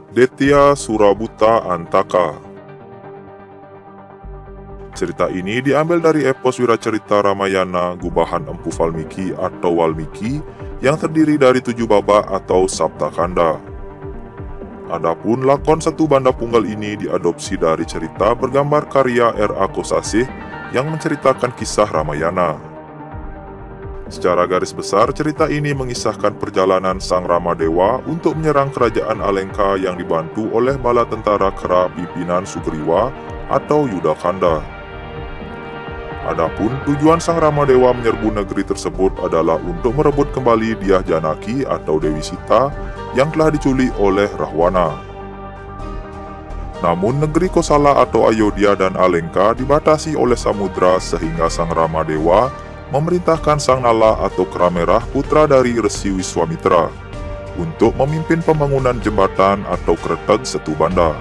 Detya Surabuta Antaka. Cerita ini diambil dari epos Wiracarita Ramayana Gubahan Empu Valmiki atau Walmiki yang terdiri dari 7 babak atau Saptakanda. Adapun lakon Satu Banda Punggal ini diadopsi dari cerita bergambar karya R.A. Kosasih yang menceritakan kisah Ramayana. Secara garis besar, cerita ini mengisahkan perjalanan Sang Ramadewa untuk menyerang kerajaan Alengka yang dibantu oleh bala tentara kera pimpinan Sugriwa atau Yudhakanda. Adapun tujuan Sang Ramadewa menyerbu negeri tersebut adalah untuk merebut kembali Dyah Janaki atau Dewi Sita yang telah diculik oleh Rahwana. Namun negeri Kosala atau Ayodhya dan Alengka dibatasi oleh samudra sehingga Sang Ramadewa memerintahkan Sang Nala atau Kera Merah putra dari Resi Wiswamitra untuk memimpin pembangunan jembatan atau Kreteg Setubanda.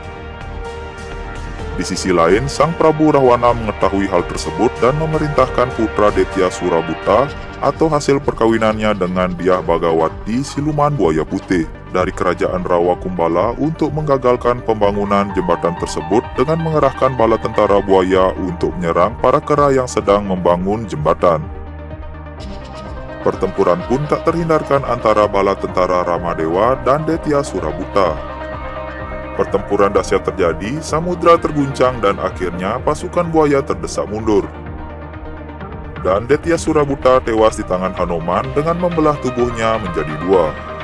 Di sisi lain, Sang Prabu Rahwana mengetahui hal tersebut dan memerintahkan putra Detya Surabuta atau hasil perkawinannya dengan Dyah Bagawati Siluman Buaya Putih dari kerajaan Rawa Kumbala untuk menggagalkan pembangunan jembatan tersebut dengan mengerahkan bala tentara buaya untuk menyerang para kera yang sedang membangun jembatan. Pertempuran pun tak terhindarkan antara bala tentara Ramadewa dan Detya Surabuta. Pertempuran dahsyat terjadi, samudra terguncang dan akhirnya pasukan buaya terdesak mundur. Dan Detya Surabuta tewas di tangan Hanuman dengan membelah tubuhnya menjadi 2.